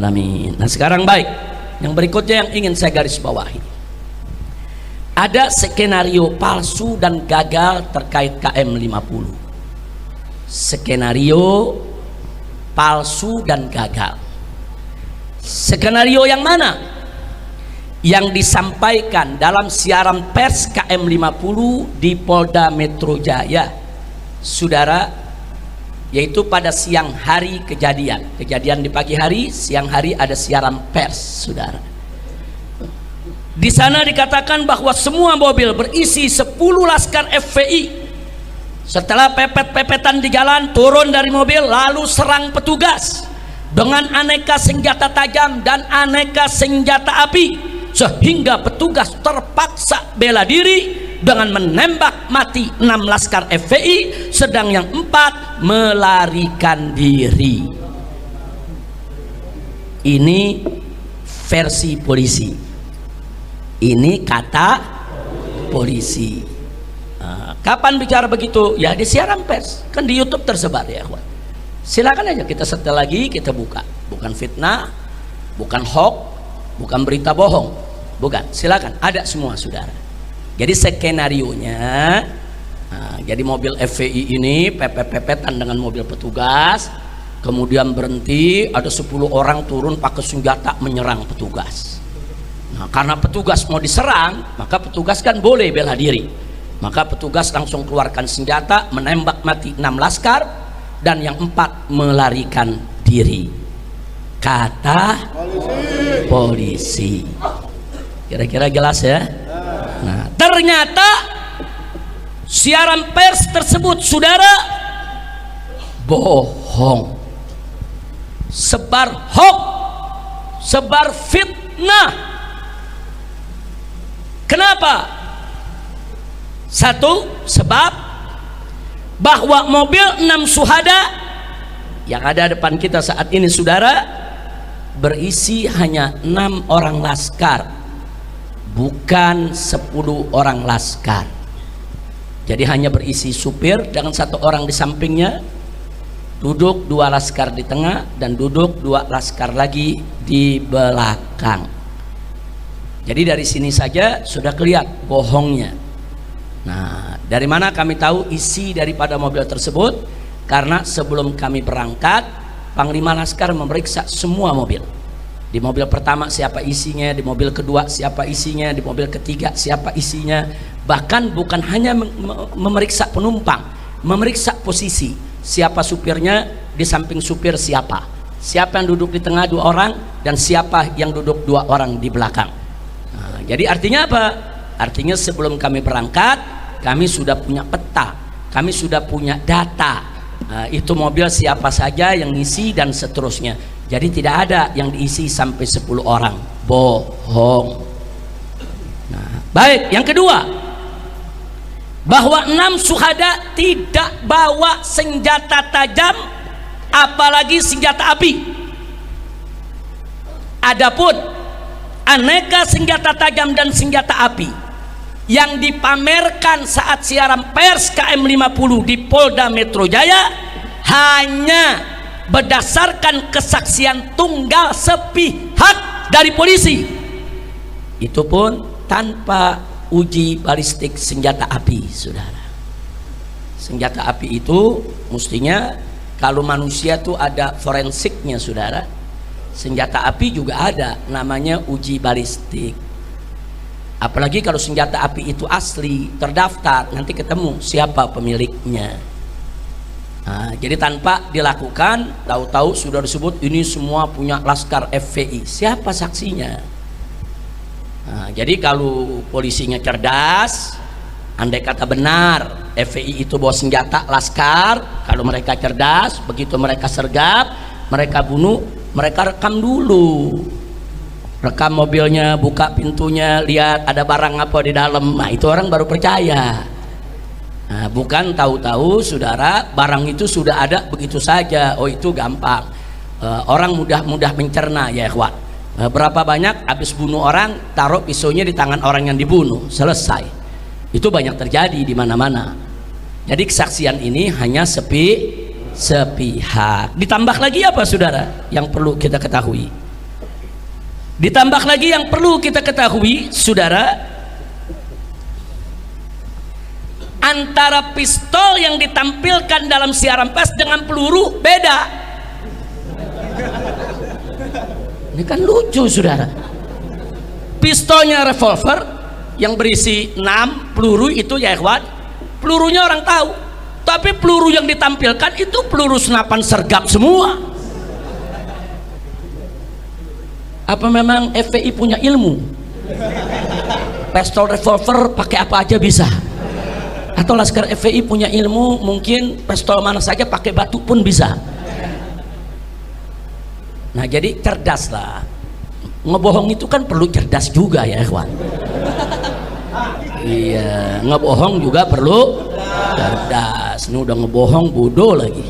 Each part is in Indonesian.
alamin. Nah sekarang baik, yang berikutnya yang ingin saya garis bawahi, ada skenario palsu dan gagal terkait KM50. Skenario palsu dan gagal. Skenario yang mana? Yang disampaikan dalam siaran pers KM50 di Polda Metro Jaya, saudara, yaitu pada siang hari kejadian di pagi hari, siang hari ada siaran pers, saudara. Di sana dikatakan bahwa semua mobil berisi 10 laskar FPI setelah pepet-pepetan di jalan turun dari mobil lalu serang petugas dengan aneka senjata tajam dan aneka senjata api, sehingga petugas terpaksa bela diri dengan menembak mati 6 laskar FPI, sedang yang 4 melarikan diri. Ini versi polisi, ini kata polisi. Kapan bicara begitu? Ya di siaran pers, kan di YouTube tersebar ya, kawan. Silakan aja kita setel lagi, kita buka. Bukan fitnah, bukan hoax, bukan berita bohong, bukan. Silakan, ada semua, saudara. Jadi skenarionya, jadi mobil FPI ini pepet-pepetan dengan mobil petugas, kemudian berhenti, ada 10 orang turun pakai senjata menyerang petugas. Nah, karena petugas mau diserang, maka petugas kan boleh bela diri. Maka petugas langsung keluarkan senjata, menembak mati 6 laskar, dan yang 4 melarikan diri, kata polisi. Kira-kira jelas ya? Nah, ternyata siaran pers tersebut, saudara, bohong, sebar hoax, sebar fitnah. Kenapa? Satu, sebab bahwa mobil 6 syuhada yang ada depan kita saat ini, saudara, berisi hanya 6 orang laskar, bukan 10 orang laskar. Jadi hanya berisi supir dengan 1 orang di sampingnya, duduk 2 laskar di tengah, dan duduk 2 laskar lagi di belakang. Jadi dari sini saja sudah kelihatan bohongnya. Nah, dari mana kami tahu isi daripada mobil tersebut? Karena sebelum kami berangkat, Panglima Laskar memeriksa semua mobil. Di mobil pertama siapa isinya, di mobil kedua siapa isinya, di mobil ketiga siapa isinya. Bahkan bukan hanya memeriksa penumpang, memeriksa posisi, siapa supirnya, di samping supir siapa yang duduk di tengah 2 orang, dan siapa yang duduk 2 orang di belakang. Nah, jadi artinya apa? Artinya sebelum kami berangkat, kami sudah punya peta, kami sudah punya data, itu mobil siapa saja yang ngisi dan seterusnya. Jadi tidak ada yang diisi sampai 10 orang, bohong. Nah, baik, yang kedua, bahwa 6 syuhada tidak bawa senjata tajam, apalagi senjata api. Adapun aneka senjata tajam dan senjata api yang dipamerkan saat siaran pers KM50 di Polda Metro Jaya hanya berdasarkan kesaksian tunggal sepihak dari polisi, itu pun tanpa uji balistik senjata api, saudara. Senjata api itu mestinya kalau manusia tuh ada forensiknya, saudara. Senjata api juga ada namanya uji balistik. Apalagi kalau senjata api itu asli, terdaftar, nanti ketemu siapa pemiliknya. Nah, jadi tanpa dilakukan, tahu-tahu sudah disebut ini semua punya laskar FPI. Siapa saksinya? Nah, jadi kalau polisinya cerdas, andai kata benar FPI itu bawa senjata laskar, kalau mereka cerdas, begitu mereka sergap, mereka bunuh, mereka rekam dulu. Rekam mobilnya, buka pintunya, lihat ada barang apa di dalam. Nah, itu orang baru percaya. Nah, bukan tahu-tahu, saudara, barang itu sudah ada begitu saja. Oh, itu gampang. Orang mudah mencerna, ya ikhwan. Berapa banyak habis bunuh orang, taruh pisaunya di tangan orang yang dibunuh, selesai. Itu banyak terjadi di mana-mana. Jadi kesaksian ini hanya sepihak. Ditambah lagi apa, saudara, yang perlu kita ketahui? Ditambah lagi yang perlu kita ketahui, saudara, antara pistol yang ditampilkan dalam siaran pers dengan peluru beda. Ini kan lucu, saudara. Pistolnya revolver yang berisi 6 peluru itu ya ikhwan, pelurunya orang tahu, tapi peluru yang ditampilkan itu peluru senapan sergap semua. Apa memang FPI punya ilmu? Pistol revolver pakai apa aja bisa? Atau Laskar FPI punya ilmu, mungkin pistol mana saja pakai batu pun bisa? Nah, jadi cerdas lah. Ngebohong itu kan perlu cerdas juga ya ikhwan. Iya, ngebohong juga perlu cerdas. Ini udah ngebohong bodoh lagi.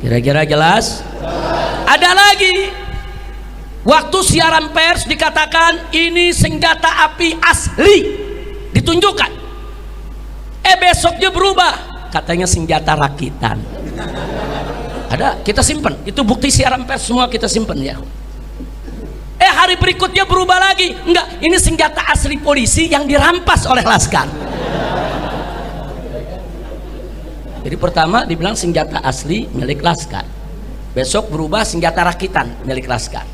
Kira-kira jelas? Ada lagi, waktu siaran pers dikatakan ini senjata api asli, ditunjukkan. Besoknya berubah, katanya senjata rakitan. Ada, kita simpan. Itu bukti siaran pers semua kita simpan ya. Hari berikutnya berubah lagi, enggak, ini senjata asli polisi yang dirampas oleh Laskar. Jadi pertama dibilang senjata asli milik Laskar, besok berubah senjata rakitan milik Laskar.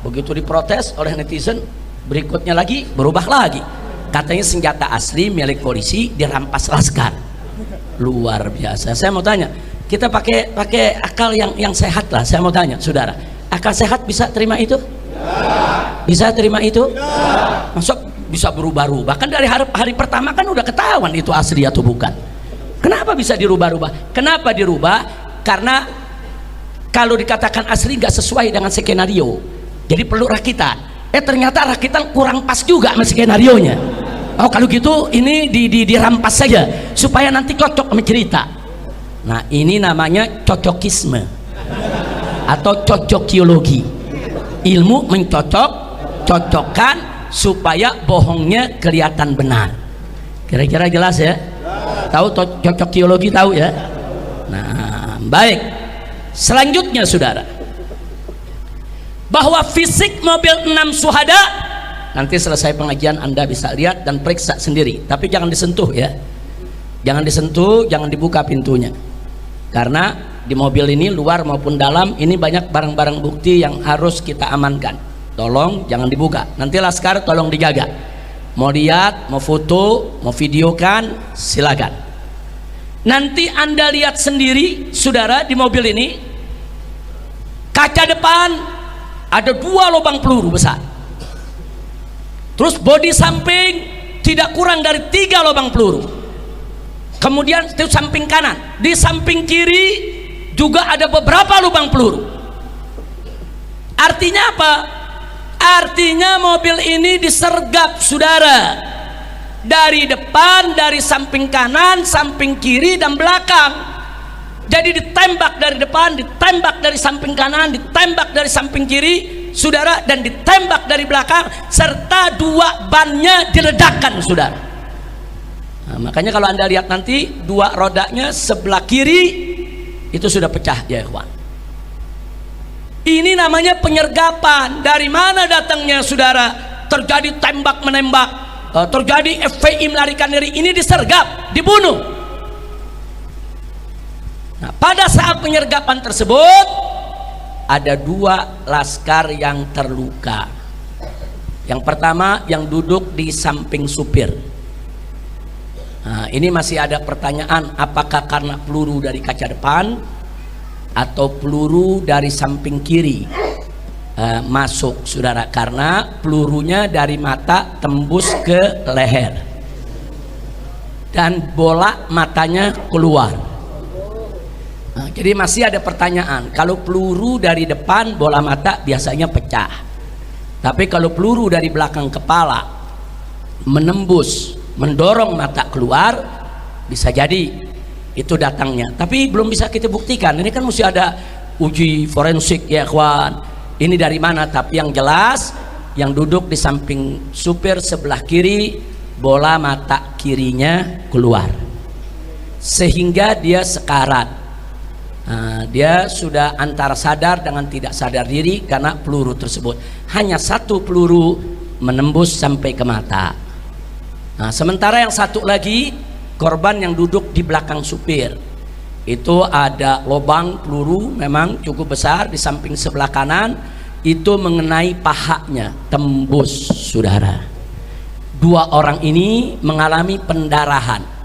Begitu diprotes oleh netizen, berikutnya lagi berubah lagi, katanya senjata asli milik polisi dirampas Laskar. Luar biasa. Saya mau tanya, kita pakai akal yang sehat lah. Saya mau tanya saudara, akal sehat bisa terima itu? Bisa terima itu? Masuk bisa berubah-ubah? Kan dari hari pertama kan udah ketahuan itu asli atau bukan. Kenapa bisa dirubah-ubah? Kenapa dirubah? Karena kalau dikatakan asli nggak sesuai dengan skenario, jadi perlu rakitan. Ternyata rakitan kurang pas juga sama skenarionya. Oh kalau gitu ini dirampas saja supaya nanti cocok sama cerita. Nah ini namanya cocokisme atau cocokiologi. Ilmu mencocokkan supaya bohongnya kelihatan benar. Kira-kira jelas ya? Tahu cocokiologi, tahu ya? Nah baik, selanjutnya saudara, bahwa fisik mobil 6 syuhada nanti selesai pengajian Anda bisa lihat dan periksa sendiri, tapi jangan disentuh ya, jangan disentuh, jangan dibuka pintunya, karena di mobil ini luar maupun dalam ini banyak barang-barang bukti yang harus kita amankan. Tolong jangan dibuka, nanti Laskar tolong dijaga. Mau lihat, mau foto, mau videokan, silakan. Nanti Anda lihat sendiri saudara, di mobil ini kaca depan ada 2 lubang peluru besar, terus bodi samping tidak kurang dari 3 lubang peluru, kemudian itu samping kanan, di samping kiri juga ada beberapa lubang peluru. Artinya apa? Artinya mobil ini disergap saudara, dari depan, dari samping kanan, samping kiri dan belakang. Jadi ditembak dari depan, ditembak dari samping kanan, ditembak dari samping kiri saudara, dan ditembak dari belakang, serta 2 bannya diledakkan saudara. Nah, makanya kalau Anda lihat nanti 2 rodanya sebelah kiri itu sudah pecah ya ikhwan. Ini namanya penyergapan. Dari mana datangnya saudara? Terjadi tembak menembak, terjadi FPI melarikan diri, ini disergap, dibunuh. Nah, pada saat penyergapan tersebut ada 2 Laskar yang terluka. Yang pertama yang duduk di samping supir. Nah, ini masih ada pertanyaan, apakah karena peluru dari kaca depan atau peluru dari samping kiri masuk saudara, karena pelurunya dari mata tembus ke leher dan bola matanya keluar. Nah, jadi masih ada pertanyaan, kalau peluru dari depan bola mata biasanya pecah, tapi kalau peluru dari belakang kepala menembus, mendorong mata keluar, bisa jadi itu datangnya, tapi belum bisa kita buktikan. Ini kan mesti ada uji forensik ya kawan, ini dari mana. Tapi yang jelas yang duduk di samping supir sebelah kiri, bola mata kirinya keluar sehingga dia sekarat. Dia sudah antara sadar dengan tidak sadar diri karena peluru tersebut. Hanya satu peluru menembus sampai ke mata. Sementara yang satu lagi korban yang duduk di belakang supir, itu ada lubang peluru memang cukup besar di samping sebelah kanan, itu mengenai pahanya, tembus, saudara. Dua orang ini mengalami pendarahan.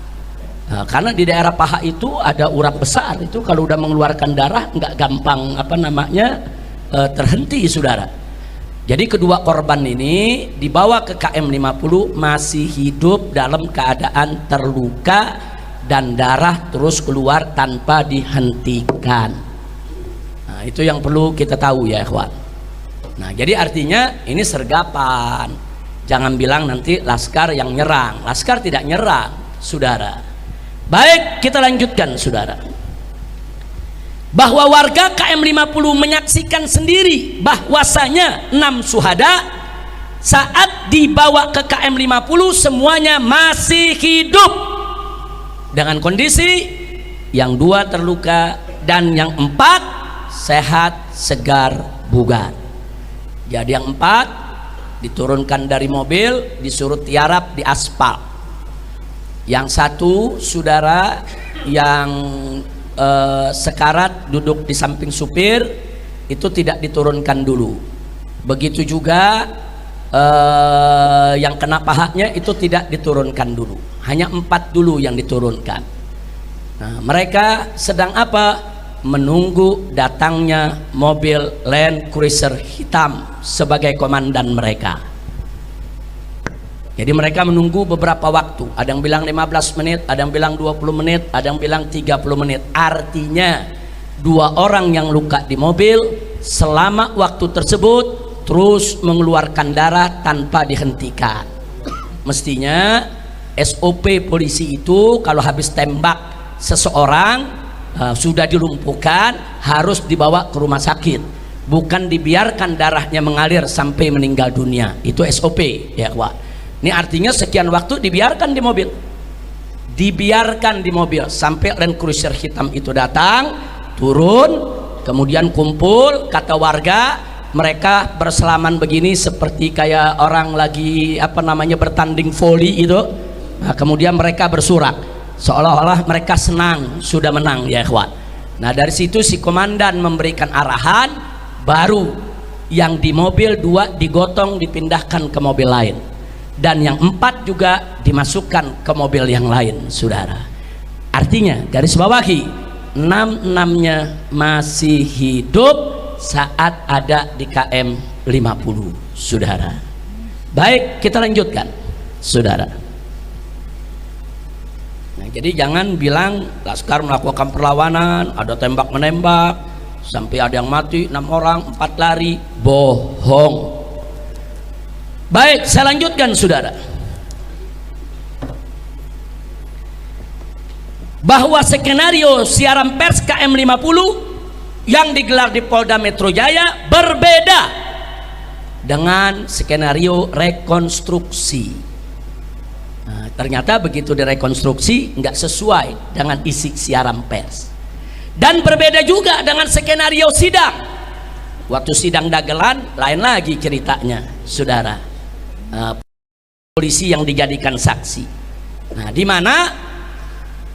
Karena di daerah paha itu ada urat besar, itu kalau udah mengeluarkan darah nggak gampang terhenti, saudara. Jadi kedua korban ini dibawa ke KM 50 masih hidup dalam keadaan terluka dan darah terus keluar tanpa dihentikan. Itu yang perlu kita tahu ya ikhwan. Jadi artinya ini sergapan. Jangan bilang nanti Laskar yang nyerang. Laskar tidak nyerang, saudara. Baik, kita lanjutkan, saudara. Bahwa warga KM 50 menyaksikan sendiri bahwasanya 6 syuhada saat dibawa ke KM 50 semuanya masih hidup dengan kondisi yang 2 terluka dan yang 4 sehat, segar, bugar. Jadi yang 4 diturunkan dari mobil, disuruh tiarap di aspal. Yang 1 saudara yang sekarat duduk di samping supir itu tidak diturunkan dulu. Begitu juga yang kena pahanya itu tidak diturunkan dulu. Hanya 4 dulu yang diturunkan. Mereka sedang apa? Menunggu datangnya mobil Land Cruiser hitam sebagai komandan mereka. Jadi mereka menunggu beberapa waktu. Ada yang bilang 15 menit, ada yang bilang 20 menit, ada yang bilang 30 menit. Artinya 2 orang yang luka di mobil selama waktu tersebut terus mengeluarkan darah tanpa dihentikan. Mestinya SOP polisi itu kalau habis tembak seseorang sudah dilumpuhkan harus dibawa ke rumah sakit, bukan dibiarkan darahnya mengalir sampai meninggal dunia. Itu SOP ya Wak. Ini artinya sekian waktu dibiarkan di mobil sampai Land Cruiser hitam itu datang, turun, kemudian kumpul. Kata warga, mereka berselaman begini seperti kayak orang lagi bertanding voli itu. Kemudian mereka bersorak seolah-olah mereka senang sudah menang ya ikhwan. Dari situ si komandan memberikan arahan, baru yang di mobil 2 digotong dipindahkan ke mobil lain. Dan yang 4 juga dimasukkan ke mobil yang lain, saudara. Artinya garis bawahi 6-6-nya masih hidup saat ada di KM 50, saudara. Baik, kita lanjutkan, saudara. Jadi jangan bilang Laskar melakukan perlawanan, ada tembak menembak sampai ada yang mati 6 orang, 4 lari. Bohong. Baik, saya lanjutkan, saudara. Bahwa skenario siaran pers KM 50 yang digelar di Polda Metro Jaya berbeda dengan skenario rekonstruksi. Ternyata begitu direkonstruksi nggak sesuai dengan isi siaran pers. Dan berbeda juga dengan skenario sidang. Waktu sidang dagelan lain lagi ceritanya, saudara. Polisi yang dijadikan saksi. Di mana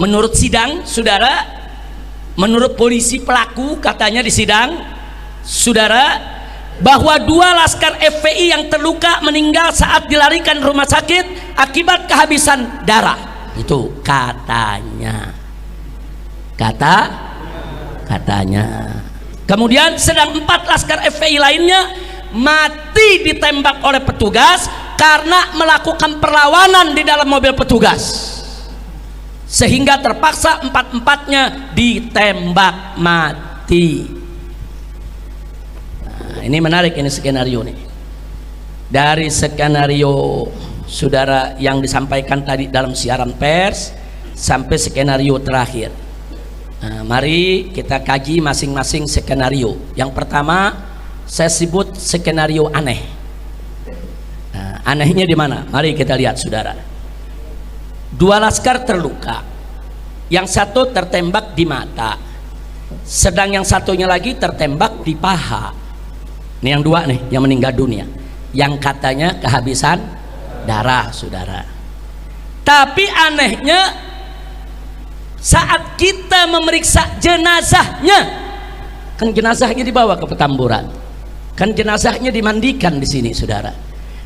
menurut sidang, saudara, menurut polisi pelaku katanya di sidang, saudara, bahwa 2 laskar FPI yang terluka meninggal saat dilarikan rumah sakit akibat kehabisan darah. Itu katanya. Katanya. Kemudian sedang 4 laskar FPI lainnya mati ditembak oleh petugas karena melakukan perlawanan di dalam mobil petugas, sehingga terpaksa 4-4-nya ditembak mati. Ini menarik, ini skenario nih. Dari skenario saudara yang disampaikan tadi dalam siaran pers sampai skenario terakhir. Mari kita kaji masing-masing skenario. Yang pertama saya sebut skenario aneh. Anehnya di mana? Mari kita lihat, saudara. 2 laskar terluka, yang 1 tertembak di mata, sedang yang satunya lagi tertembak di paha. Ini yang dua nih yang meninggal dunia, yang katanya kehabisan darah, saudara. Tapi anehnya saat kita memeriksa jenazahnya, kan jenazahnya dibawa ke Petamburan, kan jenazahnya dimandikan di sini, saudara.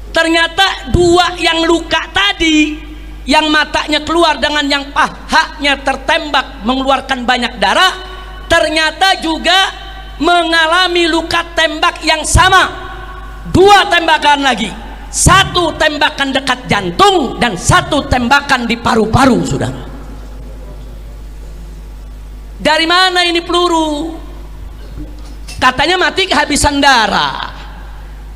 Ternyata dua yang luka tadi, yang matanya keluar dengan yang pahanya tertembak mengeluarkan banyak darah, ternyata juga mengalami luka tembak yang sama. Dua tembakan lagi, satu tembakan dekat jantung dan satu tembakan di paru-paru, saudara. Dari mana ini peluru? Katanya mati kehabisan darah.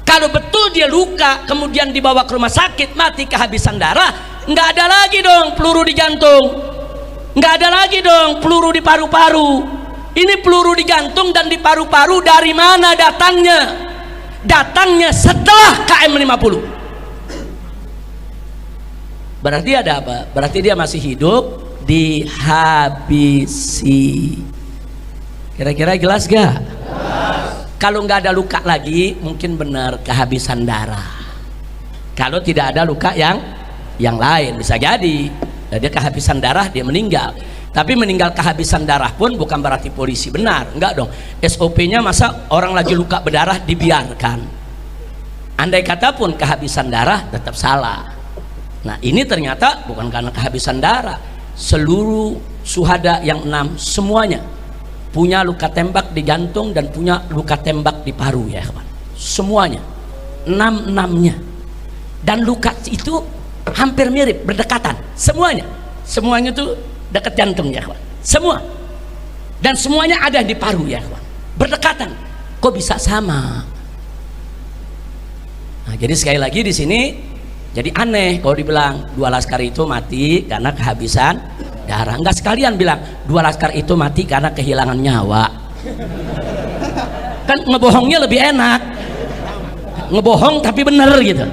Kalau betul dia luka kemudian dibawa ke rumah sakit mati kehabisan darah, nggak ada lagi dong peluru di jantung, nggak ada lagi dong peluru di paru-paru. Ini peluru di jantung dan di paru-paru dari mana datangnya? Datangnya setelah KM 50. Berarti ada apa? Berarti dia masih hidup, dihabisi. Kira-kira jelas gak? Kalau nggak ada luka lagi mungkin benar kehabisan darah. Kalau tidak ada luka yang lain bisa jadi dia kehabisan darah, dia meninggal. Tapi meninggal kehabisan darah pun bukan berarti polisi benar, enggak dong. SOP-nya masa orang lagi luka berdarah dibiarkan. Andai kata pun kehabisan darah tetap salah. Nah ini ternyata bukan karena kehabisan darah. Seluruh syuhada yang 6 semuanya punya luka tembak di jantung dan punya luka tembak di paru, ya kawan. Semuanya 6-6-nya. Dan luka itu hampir mirip, berdekatan. Semuanya tuh dekat jantung, ya kawan. Semua. Dan semuanya ada di paru, ya kawan. Berdekatan. Kok bisa sama? Nah, jadi sekali lagi di sini jadi aneh kalau dibilang dua laskar itu mati karena kehabisan darah. Enggak sekalian bilang dua laskar itu mati karena kehilangan nyawa. Kan ngebohongnya lebih enak. Ngebohong tapi benar gitu.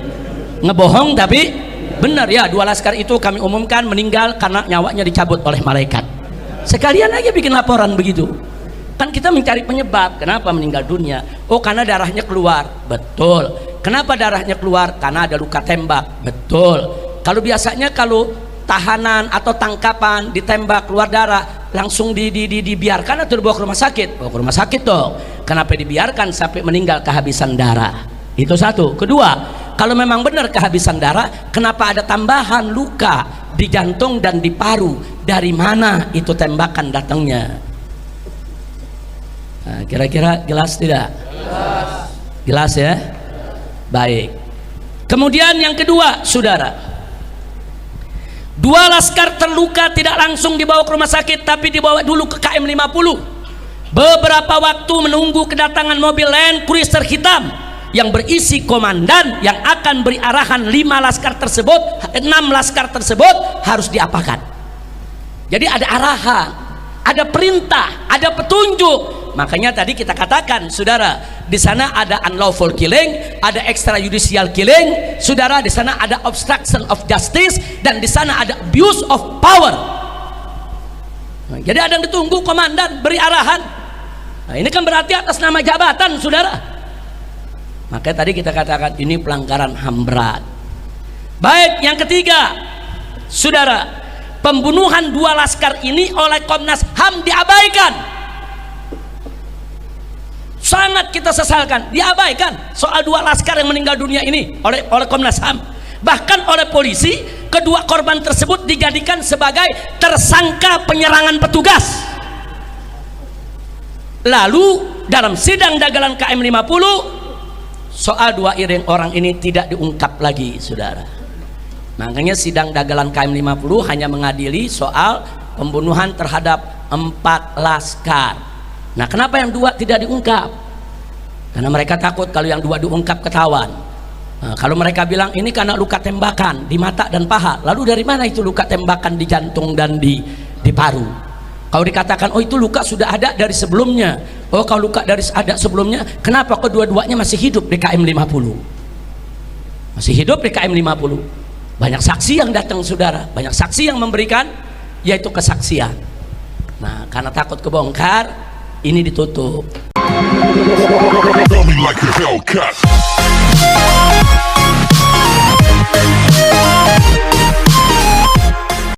Ngebohong tapi benar, ya. Dua laskar itu kami umumkan meninggal karena nyawanya dicabut oleh malaikat. Sekalian aja bikin laporan begitu. Kan kita mencari penyebab kenapa meninggal dunia. Oh karena darahnya keluar. Betul. Kenapa darahnya keluar? Karena ada luka tembak. Betul. Kalau biasanya kalau tahanan atau tangkapan ditembak keluar darah langsung dibiarkan atau dibawa ke rumah sakit? Bawa ke rumah sakit dong. Kenapa dibiarkan sampai meninggal kehabisan darah? Itu satu. Kedua, kalau memang benar kehabisan darah, kenapa ada tambahan luka di jantung dan di paru? Dari mana itu tembakan datangnya? Nah, kira-kira jelas tidak? Jelas ya? Baik. Kemudian yang kedua, saudara, dua laskar terluka tidak langsung dibawa ke rumah sakit, tapi dibawa dulu ke KM 50. Beberapa waktu menunggu kedatangan mobil Land Cruiser hitam yang berisi komandan yang akan beri arahan 6 laskar tersebut harus diapakan. Jadi ada arahan, ada perintah, ada petunjuk. Makanya tadi kita katakan, saudara, di sana ada unlawful killing, ada extrajudicial killing, saudara, di sana ada obstruction of justice, dan di sana ada abuse of power. Nah, jadi ada yang ditunggu komandan beri arahan. Nah, ini kan berarti atas nama jabatan, saudara. Makanya tadi kita katakan ini pelanggaran HAM berat. Baik, yang ketiga, saudara, pembunuhan dua laskar ini oleh Komnas HAM diabaikan. Sangat kita sesalkan, diabaikan soal dua laskar yang meninggal dunia ini oleh Komnas HAM. Bahkan oleh polisi, kedua korban tersebut dijadikan sebagai tersangka penyerangan petugas. Lalu dalam sidang dagelan KM 50, soal dua orang ini tidak diungkap lagi, saudara. Makanya sidang dagelan KM 50 hanya mengadili soal pembunuhan terhadap 4 laskar. Nah, kenapa yang 2 tidak diungkap? Karena mereka takut kalau yang 2 diungkap ketahuan. Nah, kalau mereka bilang ini karena luka tembakan di mata dan paha, lalu dari mana itu luka tembakan di jantung dan di paru? Kalau dikatakan oh itu luka sudah ada dari sebelumnya, oh kalau luka dari ada sebelumnya, kenapa kedua-duanya masih hidup di KM 50? Masih hidup di KM 50. Banyak saksi yang datang, saudara, banyak saksi yang memberikan yaitu kesaksian. Nah, karena takut kebongkar, ini ditutup. Coming like a Hellcat.